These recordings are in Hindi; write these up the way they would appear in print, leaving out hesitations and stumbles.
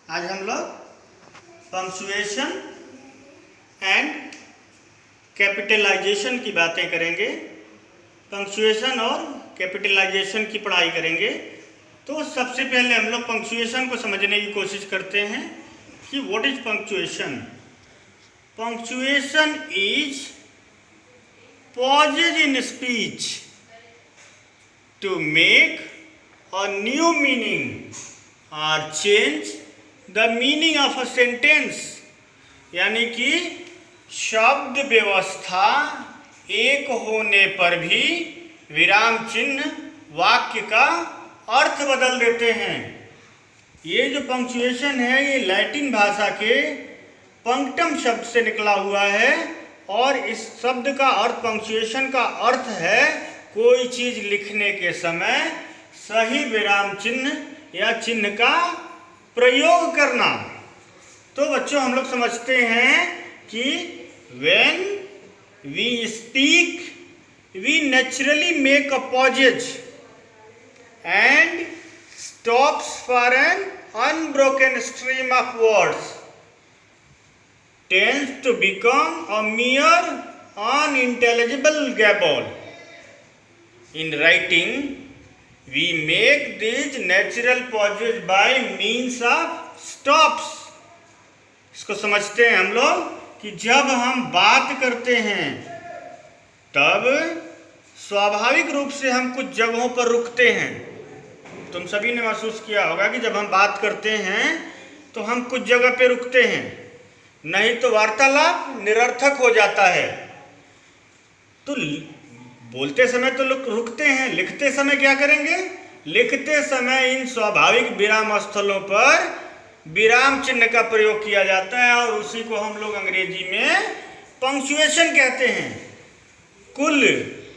आज हम लोग पंक्चुएशन एंड कैपिटलाइजेशन की बातें करेंगे। पंक्चुएशन और कैपिटलाइजेशन की पढ़ाई करेंगे। तो सबसे पहले हम लोग पंक्चुएशन को समझने की कोशिश करते हैं कि what is punctuation. Punctuation is pauses in speech to make a new meaning or change the meaning of a sentence, यानी कि शब्द व्यवस्था एक होने पर भी विराम चिन्ह वाक्य का अर्थ बदल देते हैं। ये जो पंक्चुएशन है ये लैटिन भाषा के पंक्टम शब्द से निकला हुआ है और इस शब्द का अर्थ पंक्चुएशन का अर्थ है कोई चीज लिखने के समय सही विराम चिन्ह या चिन्ह का प्रयोग करना। तो बच्चों हम लोग समझते हैं कि when we speak we naturally make a pauses and stops for an unbroken stream of words tends to become a mere unintelligible gabble. In writing we make these natural pauses by means of stops. इसको समझते हैं हम लोग कि जब हम बात करते हैं तब स्वाभाविक रूप से हम कुछ जगहों पर रुकते हैं। तुम सभी ने महसूस किया होगा कि जब हम बात करते हैं तो हम कुछ जगह पे रुकते हैं, नहीं तो वार्तालाप निरर्थक हो जाता है। तो बोलते समय तो लोग रुकते हैं, लिखते समय क्या करेंगे? लिखते समय इन स्वाभाविक विराम स्थलों पर विराम चिन्ह का प्रयोग किया जाता है और उसी को हम लोग अंग्रेजी में पंक्चुएशन कहते हैं। कुल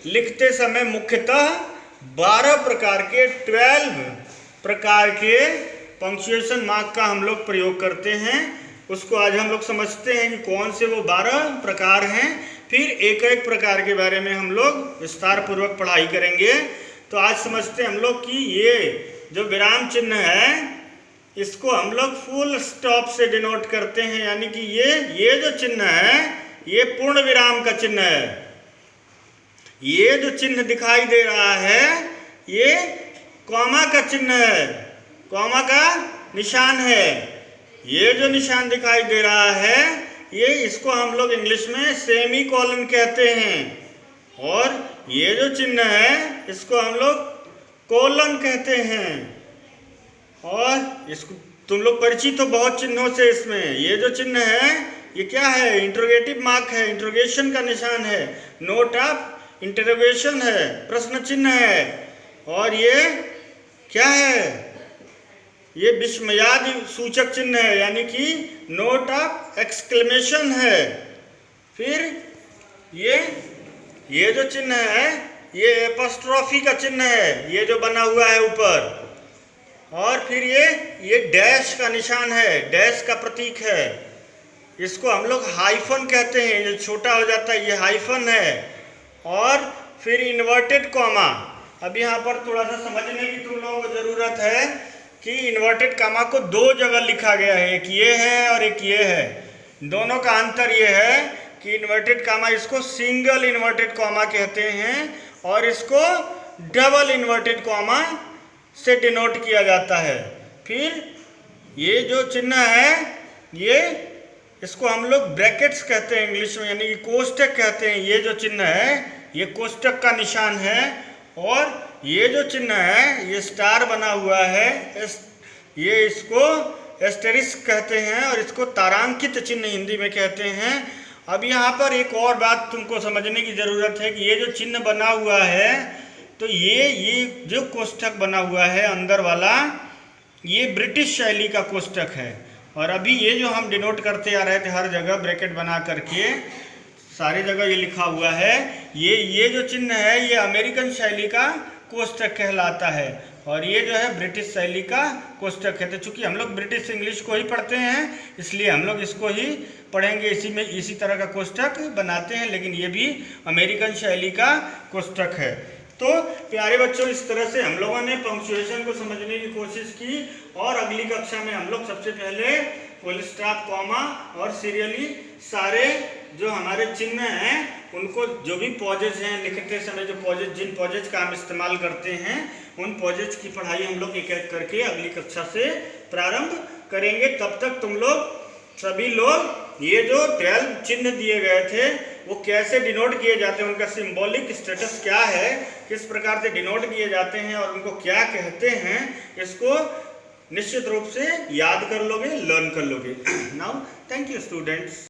लिखते समय मुख्यतः 12 प्रकार के 12 प्रकार के पंक्चुएशन मार्क का हम लोग प्रयोग करते हैं। उसको आज हम लोग समझते हैं कि कौन से वो 12 प्रकार हैं, फिर एक एक प्रकार के बारे में हम लोग विस्तार पूर्वक पढ़ाई करेंगे। तो आज समझते हैं हम लोग कि ये जो विराम चिन्ह है इसको हम लोग फुल स्टॉप से डिनोट करते हैं, यानी कि ये जो चिन्ह है ये पूर्ण विराम का चिन्ह है। ये जो चिन्ह दिखाई दे रहा है ये कॉमा का चिन्ह है, कॉमा का निशान है। ये जो निशान दिखाई दे रहा है ये इसको हम लोग इंग्लिश में सेमी कॉलन कहते हैं और ये जो चिन्ह है इसको हम लोग कोलन कहते हैं। और इसको तुम लोग परिचित हो बहुत चिन्हों से। इसमें ये जो चिन्ह है ये क्या है? इंटरोगेटिव मार्क है, इंटरोगेशन का निशान है, नोट ऑफ इंटरोगेशन है, प्रश्न चिन्ह है। और ये क्या है? ये विस्मयादि सूचक चिन्ह है, यानी कि नोट ऑफ एक्सक्लेमेशन है। फिर ये जो चिन्ह है ये एपोस्ट्रोफी का चिन्ह है, ये जो बना हुआ है ऊपर। और फिर ये डैश का निशान है, डैश का प्रतीक है। इसको हम लोग हाइफन कहते हैं, ये छोटा हो जाता है, ये हाइफन है। और फिर इन्वर्टेड कॉमा। अब यहाँ पर थोड़ा सा समझने की तुम लोगों को ज़रूरत है कि इन्वर्टेड कॉमा को 2 जगह लिखा गया है, एक ये है और एक ये है। दोनों का अंतर ये है कि इन्वर्टेड कॉमा इसको सिंगल इन्वर्टेड कॉमा कहते हैं और इसको डबल इन्वर्टेड कॉमा से डिनोट किया जाता है। फिर ये जो चिन्ह है ये इसको हम लोग ब्रैकेट्स कहते हैं इंग्लिश में, यानी कि कोष्टक कहते हैं। ये जो चिन्ह है ये कोष्टक का निशान है और ये जो चिन्ह है ये स्टार बना हुआ है, ये इसको एस्टेरिस्क कहते हैं और इसको तारांकित चिन्ह हिंदी में कहते हैं। अब यहाँ पर एक और बात तुमको समझने की ज़रूरत है कि ये जो चिन्ह बना हुआ है तो ये जो कोष्टक बना हुआ है अंदर वाला ये ब्रिटिश शैली का कोष्टक है। और अभी ये जो हम डिनोट करते आ रहे थे हर जगह ब्रैकेट बना करके सारी जगह ये लिखा हुआ है, ये जो चिन्ह है ये अमेरिकन शैली का कोष्टक कहलाता है और ये जो है ब्रिटिश शैली का कोष्टक है। तो चूंकि हम लोग ब्रिटिश इंग्लिश को ही पढ़ते हैं इसलिए हम लोग इसको ही पढ़ेंगे, इसी तरह का कोष्टक बनाते हैं, लेकिन ये भी अमेरिकन शैली का कोष्टक है। तो प्यारे बच्चों, इस तरह से हम लोगों ने पंक्चुएशन को समझने की कोशिश की और अगली कक्षा में हम लोग सबसे पहले फुल स्टॉप, कॉमा और सीरियली सारे जो हमारे चिन्ह हैं उनको, जो भी पॉजेज हैं लिखते समय जो पॉजेज, जिन पॉजेज का हम इस्तेमाल करते हैं उन पॉजेज की पढ़ाई हम लोग एक एक करके अगली कक्षा से प्रारंभ करेंगे। तब तक तुम लोग सभी लोग ये जो 12 चिन्ह दिए गए थे वो कैसे डिनोट किए जाते हैं, उनका सिंबॉलिक स्टेटस क्या है, किस प्रकार से डिनोट किए जाते हैं और उनको क्या कहते हैं, इसको निश्चित रूप से याद कर लोगे, लर्न कर लोगे। Now thank you students.